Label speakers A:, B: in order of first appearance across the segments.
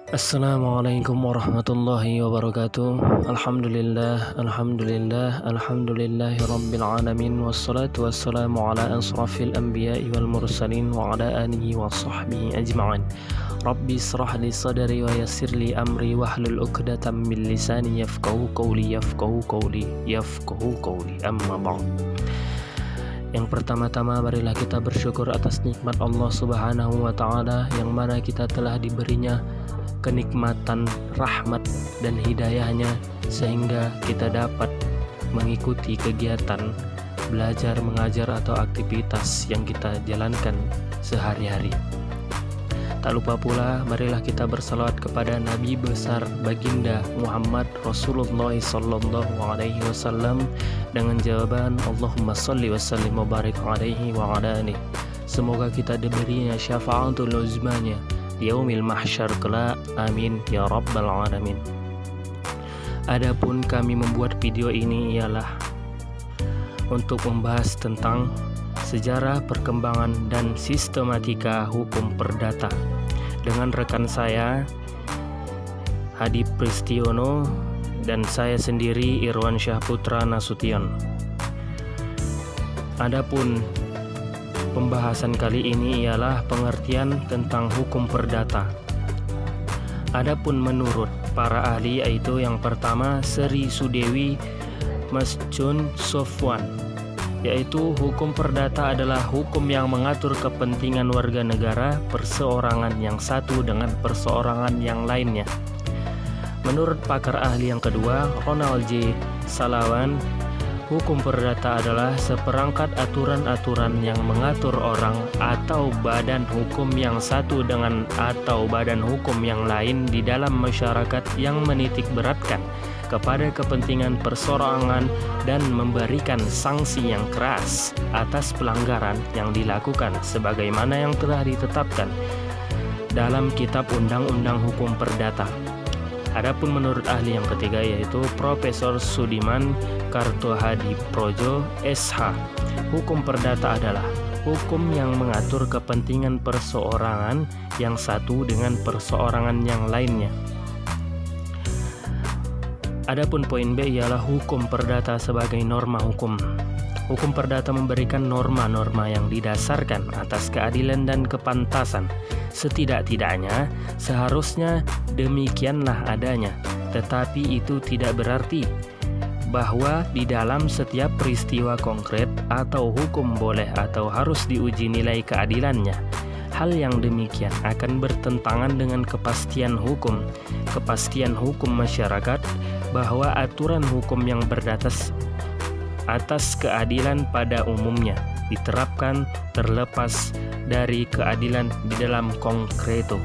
A: Assalamualaikum warahmatullahi wabarakatuh. Alhamdulillahi rabbil alamin. Wassalatu wassalamu ala asrafil anbiya'i wal mursalin wa ala alihi wa sahbihi ajma'in. Rabbi israh li sadri wa yassir li amri wahlul 'uqdatam min lisani yafqahu qawli amma ba'd. Yang pertama-tama marilah kita bersyukur atas nikmat Allah Subhanahu wa taala yang mana kita telah diberinya kenikmatan, rahmat dan hidayahnya sehingga kita dapat mengikuti kegiatan belajar, mengajar atau aktivitas yang kita jalankan sehari-hari. Tak lupa pula marilah kita bersalawat kepada Nabi besar baginda Muhammad Rasulullah sallallahu alaihi wasallam dengan jawaban Allahumma shalli wa sallim wa barik alaihi wa ala alihi. Semoga kita diberinya syafaatul uzmanya yaumil mahsyar kelak, amin ya rabbal alamin. Adapun kami membuat video ini ialah untuk membahas tentang sejarah, perkembangan dan sistematika hukum perdata dengan rekan saya Hadi Pristiono dan saya sendiri Irwan Syahputra Nasution. Adapun pembahasan kali ini ialah pengertian tentang hukum perdata. Adapun menurut para ahli, yaitu yang pertama Sri Sudewi Masjun Sofwan, yaitu hukum perdata adalah hukum yang mengatur kepentingan warga negara perseorangan yang satu dengan perseorangan yang lainnya. Menurut pakar ahli yang kedua, Ronald J. Salawan, hukum perdata adalah seperangkat aturan-aturan yang mengatur orang atau badan hukum yang satu dengan atau badan hukum yang lain di dalam masyarakat yang menitik beratkan kepada kepentingan perseorangan dan memberikan sanksi yang keras atas pelanggaran yang dilakukan sebagaimana yang telah ditetapkan dalam Kitab Undang-Undang Hukum Perdata. Adapun menurut ahli yang ketiga, yaitu Profesor Sudiman Kartohadiprodjo SH, hukum perdata adalah hukum yang mengatur kepentingan perseorangan yang satu dengan perseorangan yang lainnya. Adapun poin B ialah hukum perdata sebagai norma hukum. Hukum perdata memberikan norma-norma yang didasarkan atas keadilan dan kepantasan. Setidak-tidaknya seharusnya demikianlah adanya, tetapi itu tidak berarti bahwa di dalam setiap peristiwa konkret atau hukum boleh atau harus diuji nilai keadilannya. Hal yang demikian akan bertentangan dengan kepastian hukum masyarakat bahwa aturan hukum yang berdasar atas keadilan pada umumnya diterapkan terlepas dari keadilan di dalam konkreto.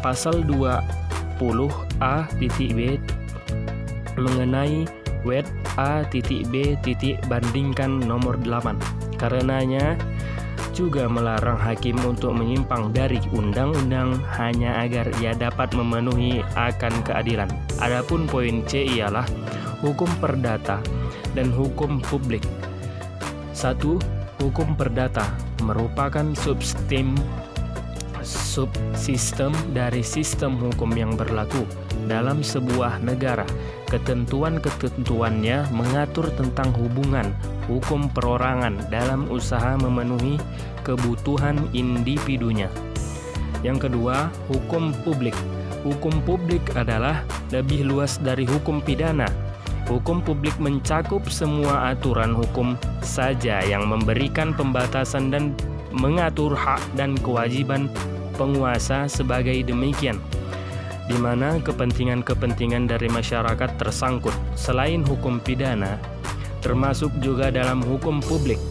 A: Pasal 20A.B mengenai wet A.B. bandingkan nomor 8. Karenanya juga melarang hakim untuk menyimpang dari undang-undang hanya agar ia dapat memenuhi akan keadilan. Adapun poin C ialah hukum perdata dan hukum publik. 1. Hukum perdata merupakan subsistem dari sistem hukum yang berlaku dalam sebuah negara. Ketentuan-ketentuannya mengatur tentang hubungan hukum perorangan dalam usaha memenuhi kebutuhan individunya. Yang kedua, hukum publik. Hukum publik adalah lebih luas dari hukum pidana. Hukum publik mencakup semua aturan hukum saja yang memberikan pembatasan dan mengatur hak dan kewajiban penguasa sebagai demikian, di mana kepentingan-kepentingan dari masyarakat tersangkut. Selain hukum pidana, termasuk juga dalam hukum publik,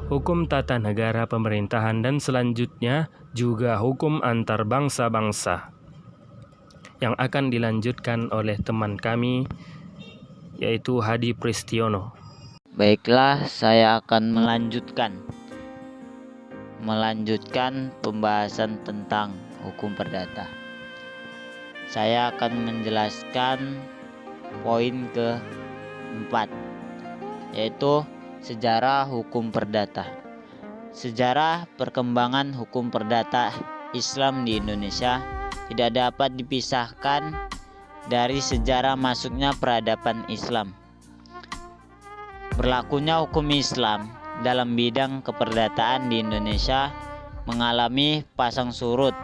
A: hukum tata negara pemerintahan, dan selanjutnya juga hukum antar bangsa-bangsa yang akan dilanjutkan oleh teman kami, yaitu Hadi Pristiono.
B: Baiklah, saya akan melanjutkan pembahasan tentang hukum perdata. Saya akan menjelaskan poin ke-4, yaitu sejarah hukum perdata. Sejarah perkembangan hukum perdata Islam di Indonesia tidak dapat dipisahkan dari sejarah masuknya peradaban Islam. Berlakunya hukum Islam dalam bidang keperdataan di Indonesia mengalami pasang surut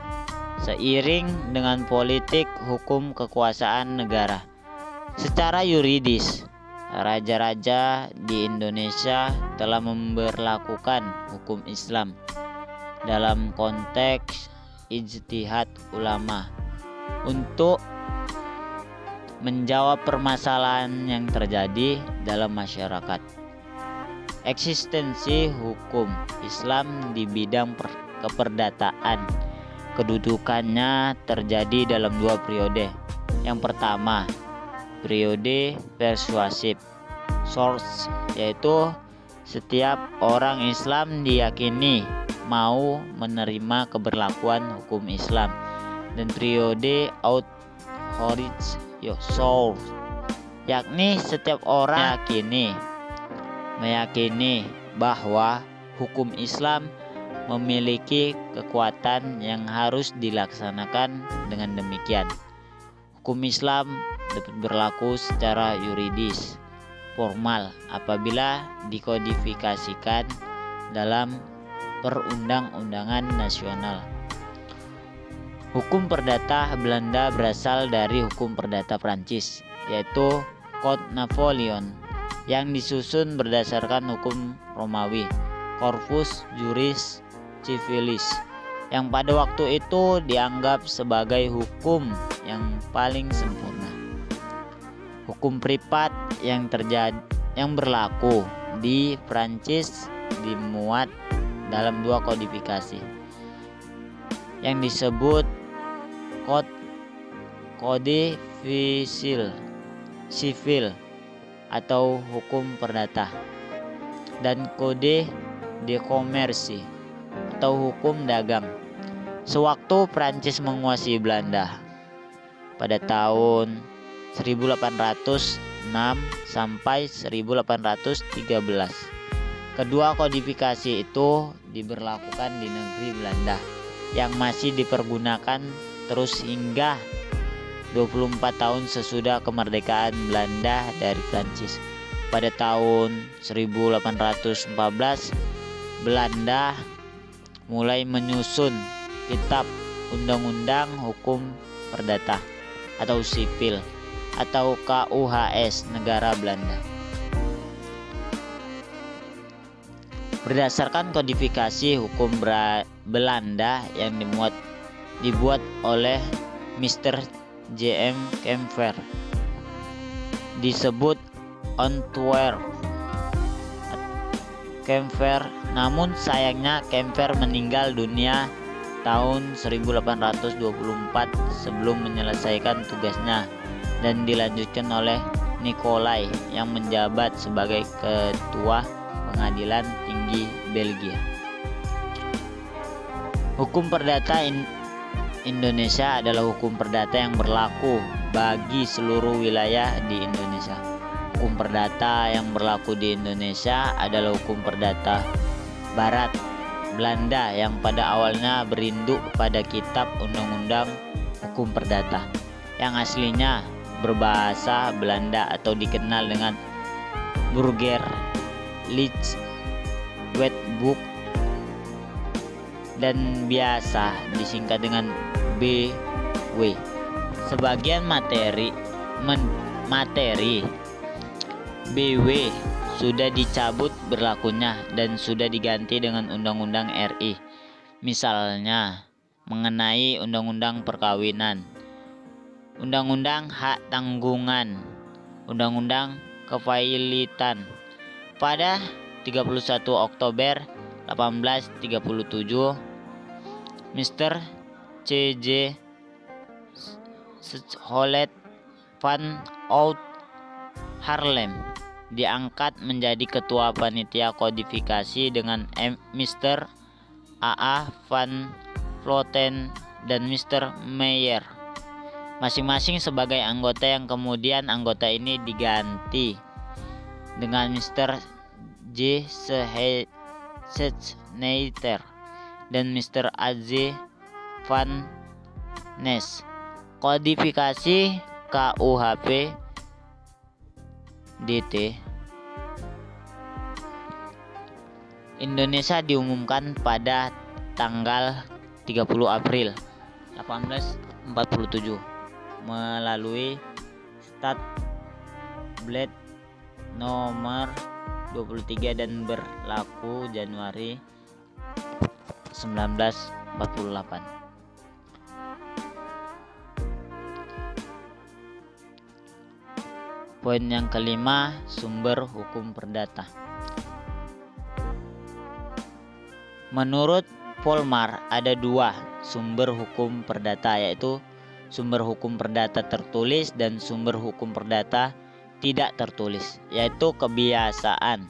B: seiring dengan politik hukum kekuasaan negara. Secara yuridis, raja-raja di Indonesia telah memberlakukan hukum Islam dalam konteks ijtihad ulama untuk menjawab permasalahan yang terjadi dalam masyarakat. Eksistensi hukum Islam di bidang keperdataan kedudukannya terjadi dalam dua periode. Yang pertama, periode persuasif source, yaitu setiap orang Islam diyakini mau menerima keberlakuan hukum Islam, dan periode authority source, yakni setiap orang meyakini bahwa hukum Islam memiliki kekuatan yang harus dilaksanakan. Dengan demikian, hukum Islam dapat berlaku secara yuridis formal apabila dikodifikasikan dalam perundang-undangan nasional. Hukum perdata Belanda berasal dari hukum perdata Prancis, yaitu Code Napoleon, yang disusun berdasarkan hukum Romawi, Corpus Juris Civilis, yang pada waktu itu dianggap sebagai hukum yang paling sempurna. Hukum privat yang berlaku di Prancis dimuat dalam dua kodifikasi yang disebut Kode Sivil atau hukum perdata, dan Kode de Commerce atau hukum dagang. Sewaktu Prancis menguasai Belanda pada tahun 1806 sampai 1813, kedua kodifikasi itu diberlakukan di negeri Belanda, yang masih dipergunakan terus hingga 24 tahun sesudah kemerdekaan Belanda dari Prancis. Pada tahun 1814, Belanda mulai menyusun kitab Undang-Undang Hukum Perdata atau Sipil atau KUHS negara Belanda. Berdasarkan kodifikasi hukum Belanda yang dibuat oleh Mr. J.M. Kemper, disebut Antwerp Kemper. Namun sayangnya Kemper meninggal dunia tahun 1824 sebelum menyelesaikan tugasnya, dan dilanjutkan oleh Nicolai yang menjabat sebagai ketua Pengadilan Tinggi Belgia. Hukum perdata Indonesia adalah hukum perdata yang berlaku bagi seluruh wilayah di Indonesia. Hukum perdata yang berlaku di Indonesia adalah hukum perdata Barat Belanda yang pada awalnya berinduk pada kitab Undang-Undang Hukum Perdata yang aslinya berbahasa Belanda atau dikenal dengan Burgerlijk Wetboek dan biasa disingkat dengan BW. Sebagian materi BW sudah dicabut berlakunya dan sudah diganti dengan Undang-Undang RI. Misalnya mengenai Undang-Undang Perkawinan, Undang-Undang Hak Tanggungan, Undang-Undang Kepailitan. Pada 31 Oktober 1837, Mr. C.J. Scholet van Oud Haarlem diangkat menjadi ketua panitia kodifikasi dengan Mr. A.A. van Vloten dan Mr. Meyer masing-masing sebagai anggota, yang kemudian anggota ini diganti dengan Mr. J. Schneider dan Mr. A.Z. van NES. Kodifikasi KUHP DT Indonesia diumumkan pada tanggal 30 April 1847 melalui Stat Bled nomor 23 dan berlaku Januari 1948. Poin yang kelima, sumber hukum perdata. Menurut Polmar ada dua sumber hukum perdata, yaitu sumber hukum perdata tertulis dan sumber hukum perdata tidak tertulis, yaitu kebiasaan.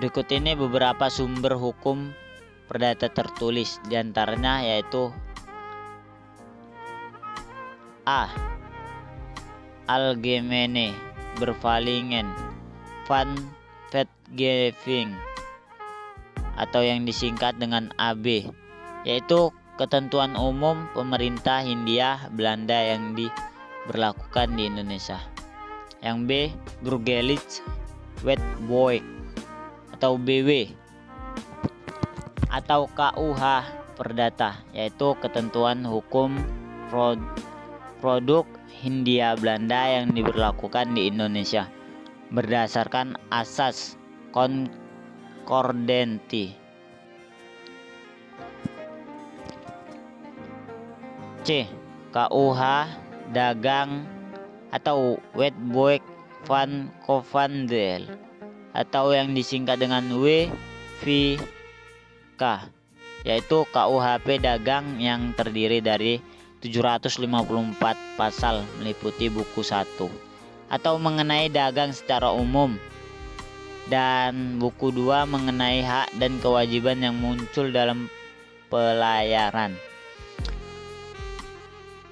B: Berikut ini beberapa sumber hukum perdata tertulis, diantaranya yaitu A. Allgemeine Bevalingen van Wetgeving atau yang disingkat dengan AB, yaitu ketentuan umum pemerintah Hindia Belanda yang diberlakukan di Indonesia. Yang B. Burgerlijk Wetboek atau BW atau KUH Perdata, yaitu ketentuan hukum produk Hindia Belanda yang diberlakukan di Indonesia berdasarkan asas concordenti. C. KUH Dagang atau Wetboek van Koophandel atau yang disingkat dengan WVK, yaitu KUHP Dagang yang terdiri dari 754 pasal meliputi buku 1 atau mengenai dagang secara umum dan buku 2 mengenai hak dan kewajiban yang muncul dalam pelayaran.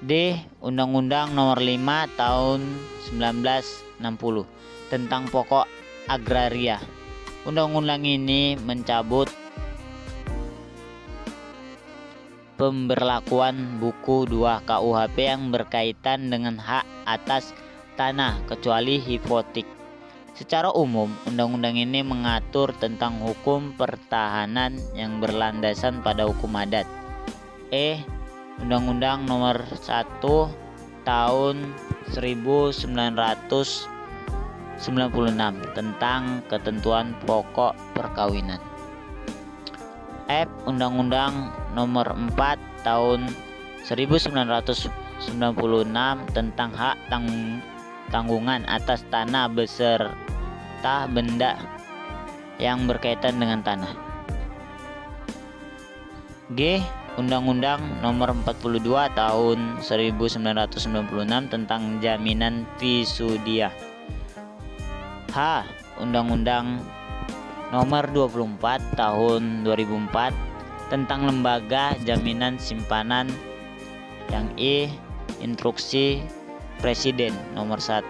B: D. Undang-Undang Nomor 5 Tahun 1960 tentang pokok agraria. Undang-undang ini mencabut pemberlakuan buku 2 KUHP yang berkaitan dengan hak atas tanah kecuali hipotek. Secara umum, undang-undang ini mengatur tentang hukum pertahanan yang berlandasan pada hukum adat. E. Undang-Undang Nomor 1 Tahun 1996 tentang ketentuan pokok perkawinan. F. Undang-Undang Nomor 4 Tahun 1996 tentang hak tanggungan atas tanah beserta benda yang berkaitan dengan tanah. G. Undang-Undang Nomor 42 Tahun 1996 tentang jaminan fidusia. H. Undang-Undang Nomor 24 Tahun 2004 tentang lembaga jaminan simpanan. Yang I. Instruksi Presiden Nomor 1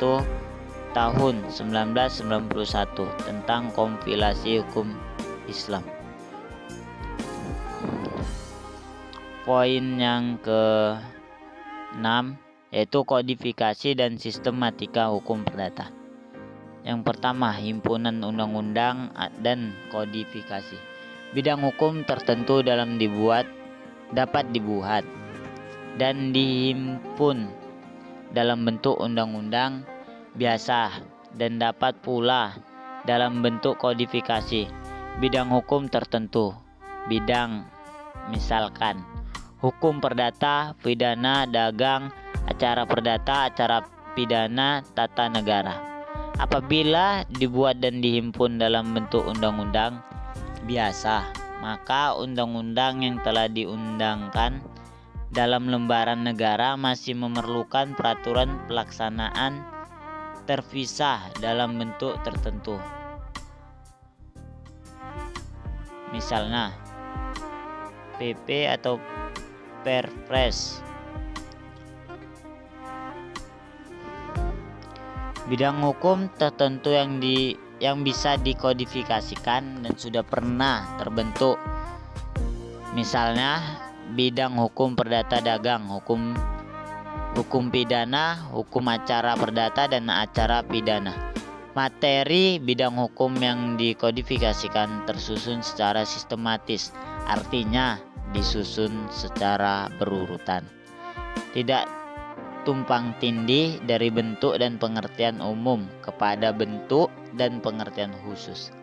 B: Tahun 1991 tentang kompilasi hukum Islam. Poin yang ke-6 yaitu kodifikasi dan sistematika hukum perdata. Yang pertama, himpunan undang-undang dan kodifikasi. Bidang hukum tertentu dapat dibuat dan dihimpun dalam bentuk undang-undang biasa dan dapat pula dalam bentuk kodifikasi. Bidang hukum tertentu. Bidang misalkan hukum perdata, pidana, dagang, acara perdata, acara pidana, tata negara. Apabila dibuat dan dihimpun dalam bentuk undang-undang biasa, maka undang-undang yang telah diundangkan dalam lembaran negara masih memerlukan peraturan pelaksanaan terpisah dalam bentuk tertentu. Misalnya PP atau Perpres. Bidang hukum tertentu yang bisa dikodifikasikan dan sudah pernah terbentuk. Misalnya bidang hukum perdata dagang, hukum pidana, hukum acara perdata dan acara pidana. Materi bidang hukum yang dikodifikasikan tersusun secara sistematis, artinya disusun secara berurutan. Tidak tumpang tindih dari bentuk dan pengertian umum kepada bentuk dan pengertian khusus.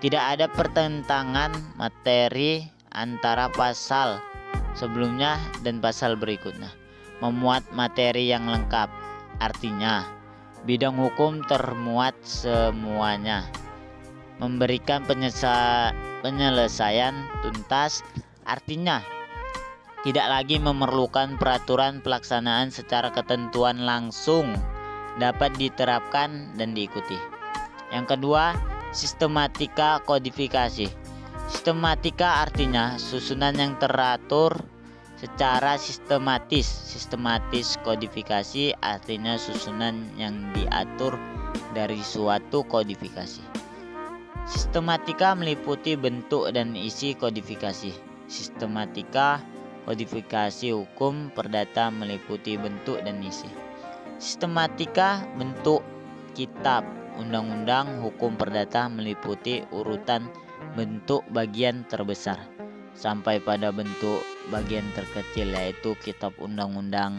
B: Tidak ada pertentangan materi antara pasal sebelumnya dan pasal berikutnya. Memuat materi yang lengkap, artinya bidang hukum termuat semuanya. Memberikan penyelesaian tuntas, artinya tidak lagi memerlukan peraturan pelaksanaan secara ketentuan langsung dapat diterapkan dan diikuti. Yang kedua, sistematika kodifikasi. Sistematika artinya susunan yang teratur secara sistematis. Sistematis kodifikasi artinya susunan yang diatur dari suatu kodifikasi. Sistematika meliputi bentuk dan isi kodifikasi. Sistematika kodifikasi hukum perdata meliputi bentuk dan isi. Sistematika bentuk kitab undang-undang hukum perdata meliputi urutan bentuk bagian terbesar sampai pada bentuk bagian terkecil, yaitu kitab undang-undang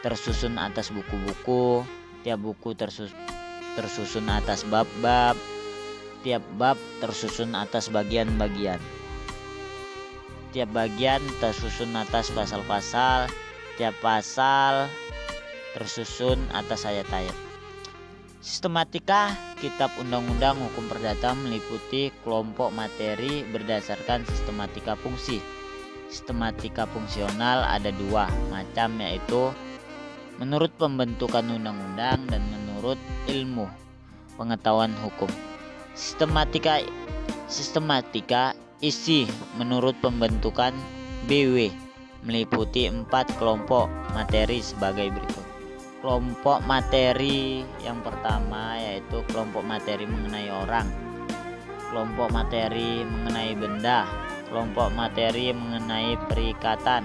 B: tersusun atas buku-buku, tiap buku tersusun atas bab-bab, tiap bab tersusun atas bagian-bagian, tiap bagian tersusun atas pasal-pasal, tiap pasal tersusun atas ayat-ayat. Sistematika kitab undang-undang hukum perdata meliputi kelompok materi berdasarkan sistematika fungsi. Sistematika fungsional ada dua macam, yaitu menurut pembentukan undang-undang dan menurut ilmu pengetahuan hukum. Sistematika isi menurut pembentukan BW meliputi 4 kelompok materi sebagai berikut. Kelompok materi yang pertama yaitu kelompok materi mengenai orang, kelompok materi mengenai benda, kelompok materi mengenai perikatan,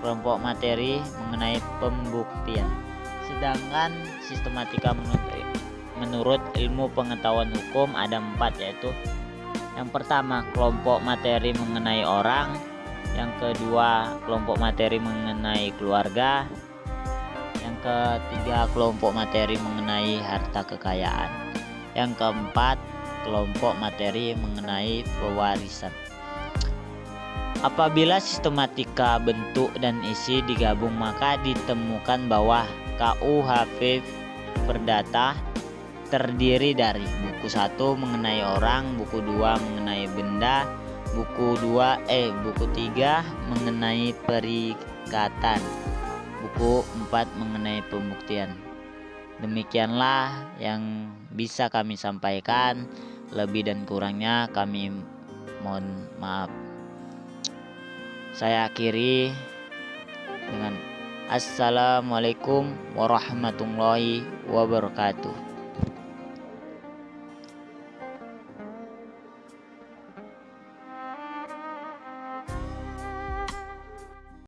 B: kelompok materi mengenai pembuktian. Sedangkan sistematika menurut ilmu pengetahuan hukum ada 4, yaitu yang pertama kelompok materi mengenai orang, yang kedua kelompok materi mengenai keluarga, yang ketiga kelompok materi mengenai harta kekayaan, yang keempat kelompok materi mengenai pewarisan. Apabila sistematika bentuk dan isi digabung, maka ditemukan bahwa KUHP Perdata terdiri dari buku 1 mengenai orang, buku 2 mengenai benda, buku 3 mengenai perikatan, buku 4 mengenai pembuktian. Demikianlah yang bisa kami sampaikan. Lebih dan kurangnya kami mohon maaf. Saya akhiri dengan Assalamualaikum warahmatullahi wabarakatuh.